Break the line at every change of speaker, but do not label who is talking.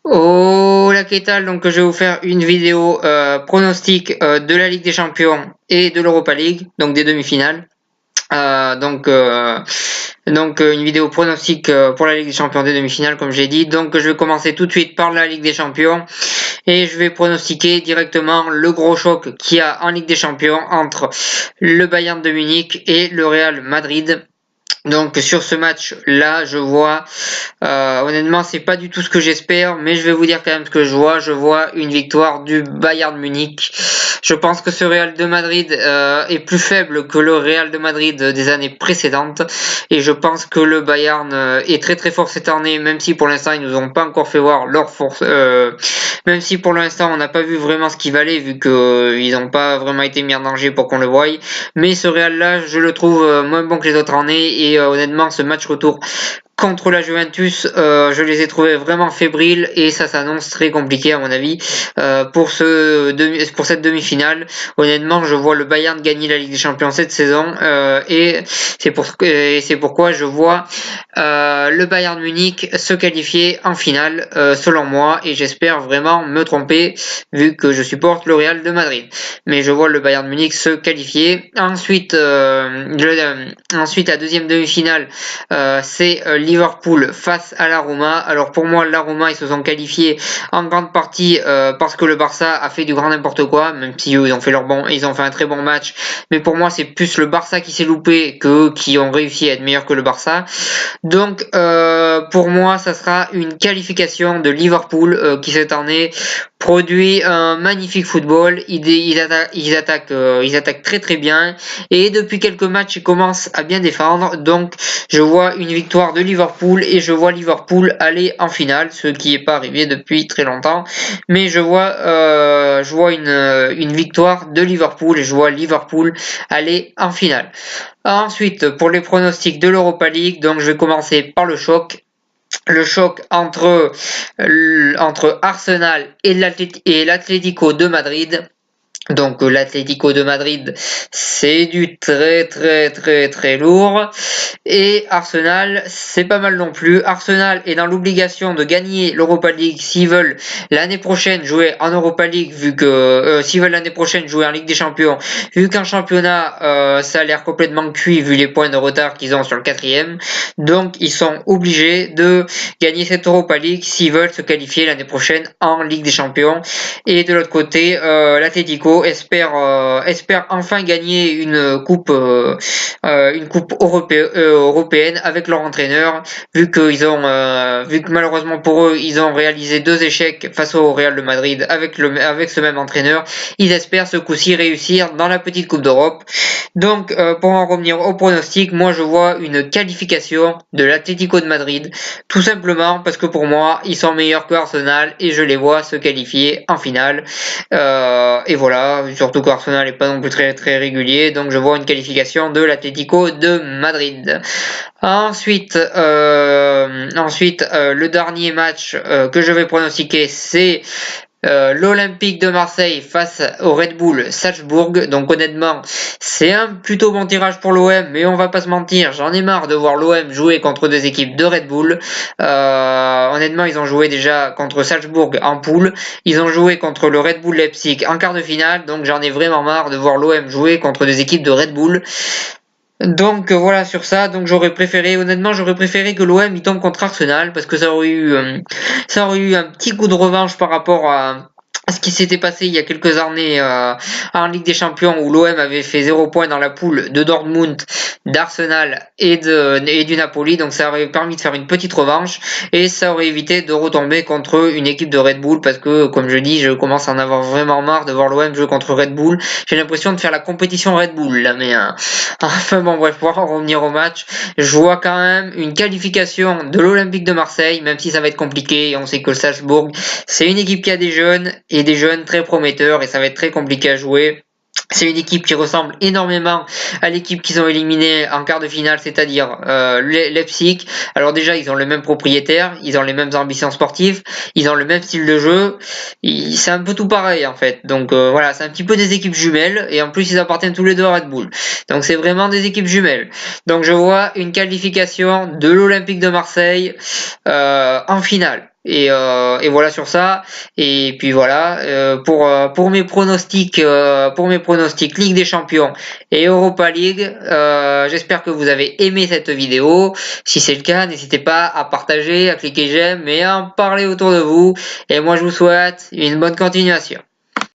Hola, ¿qué tal? Donc, je vais vous faire une vidéo pronostic de la Ligue des Champions et de l'Europa League, donc des demi-finales. Une vidéo pronostic pour la Ligue des Champions des demi-finales, comme j'ai dit. Donc, je vais commencer tout de suite par la Ligue des Champions et je vais pronostiquer directement le gros choc qu'il y a en Ligue des Champions entre le Bayern de Munich et le Real Madrid. Donc sur ce match-là, je vois, honnêtement, c'est pas du tout ce que j'espère, mais je vais vous dire quand même ce que je vois. Je vois une victoire du Bayern Munich. Je pense que ce Real de Madrid est plus faible que le Real de Madrid des années précédentes, et je pense que le Bayern est très très fort cette année, même si pour l'instant ils nous ont pas encore fait voir leur force. Même si pour l'instant on n'a pas vu vraiment ce qu'il valait, vu qu'ils n'ont pas vraiment été mis en danger pour qu'on le voie. Mais ce Real là, je le trouve moins bon que les autres années, et honnêtement ce match retour contre la Juventus, je les ai trouvés vraiment fébriles et ça s'annonce très compliqué à mon avis pour cette demi-finale. Honnêtement, je vois le Bayern gagner la Ligue des Champions cette saison, et c'est pourquoi je vois le Bayern Munich se qualifier en finale, selon moi, et j'espère vraiment me tromper vu que je supporte le Real de Madrid. Mais je vois le Bayern Munich se qualifier. Ensuite, la deuxième demi-finale, c'est Liverpool face à la Roma. Alors pour moi, la Roma, ils se sont qualifiés en grande partie parce que le Barça a fait du grand n'importe quoi, même si eux, ils ont fait un très bon match. Mais pour moi, c'est plus le Barça qui s'est loupé que eux qui ont réussi à être meilleurs que le Barça. Donc pour moi, ça sera une qualification de Liverpool qui cette année produit un magnifique football. Ils attaquent très très bien, et depuis quelques matchs ils commencent à bien défendre. Donc je vois une victoire de Liverpool et je vois Liverpool aller en finale, ce qui n'est pas arrivé depuis très longtemps. Mais je vois une victoire de Liverpool et je vois Liverpool aller en finale. Ensuite, pour les pronostics de l'Europa League, donc je vais commencer par le choc. Le choc entre Arsenal et l'Atlético de Madrid. Donc l'Atlético de Madrid, c'est du très très très très lourd, et Arsenal, c'est pas mal non plus. Arsenal est dans l'obligation de gagner l'Europa League s'ils veulent l'année prochaine jouer en Europa League, vu que s'ils veulent l'année prochaine jouer en Ligue des Champions, vu qu'en championnat ça a l'air complètement cuit vu les points de retard qu'ils ont sur le quatrième. Donc ils sont obligés de gagner cette Europa League s'ils veulent se qualifier l'année prochaine en Ligue des Champions. Et de l'autre côté, l'Atlético espère enfin gagner une coupe européenne avec leur entraîneur, vu que malheureusement pour eux, ils ont réalisé 2 échecs face au Real de Madrid avec ce même entraîneur. Ils espèrent ce coup-ci réussir dans la petite Coupe d'Europe. Donc pour en revenir au pronostic, moi je vois une qualification de l'Atlético de Madrid, tout simplement parce que pour moi ils sont meilleurs que Arsenal et je les vois se qualifier en finale. Et voilà, surtout qu'Arsenal n'est pas non plus très très régulier, donc je vois une qualification de l'Atlético de Madrid. Ensuite, le dernier match que je vais pronostiquer, c'est l'Olympique de Marseille face au Red Bull Salzbourg. Donc honnêtement, c'est un plutôt bon tirage pour l'OM, mais on va pas se mentir, j'en ai marre de voir l'OM jouer contre des équipes de Red Bull. Honnêtement, ils ont joué déjà contre Salzbourg en poule, ils ont joué contre le Red Bull Leipzig en quart de finale, donc j'en ai vraiment marre de voir l'OM jouer contre des équipes de Red Bull. Donc voilà sur ça. Donc honnêtement j'aurais préféré que l'OM il tombe contre Arsenal, parce que ça aurait eu un petit coup de revanche par rapport à ce qui s'était passé il y a quelques années en Ligue des Champions, où l'OM avait fait 0 points dans la poule de Dortmund, d'Arsenal et du Napoli. Donc ça aurait permis de faire une petite revanche et ça aurait évité de retomber contre une équipe de Red Bull, parce que comme je dis, je commence à en avoir vraiment marre de voir l'OM jouer contre Red Bull. J'ai l'impression de faire la compétition Red Bull là, mais enfin bon bref, pour en revenir au match, je vois quand même une qualification de l'Olympique de Marseille, même si ça va être compliqué. On sait que le Salzbourg, c'est une équipe qui a des jeunes très prometteurs, et ça va être très compliqué à jouer. C'est une équipe qui ressemble énormément à l'équipe qu'ils ont éliminée en quart de finale, c'est-à-dire Leipzig. Alors déjà, ils ont le même propriétaire, ils ont les mêmes ambitions sportives, ils ont le même style de jeu. C'est un peu tout pareil en fait. Donc voilà, c'est un petit peu des équipes jumelles, et en plus ils appartiennent tous les deux à Red Bull. Donc c'est vraiment des équipes jumelles. Donc je vois une qualification de l'Olympique de Marseille en finale. Et voilà sur ça. Et puis voilà, pour mes pronostics, Ligue des Champions et Europa League, j'espère que vous avez aimé cette vidéo. Si c'est le cas, n'hésitez pas à partager, à cliquer j'aime et à en parler autour de vous. Et moi, je vous souhaite une bonne continuation.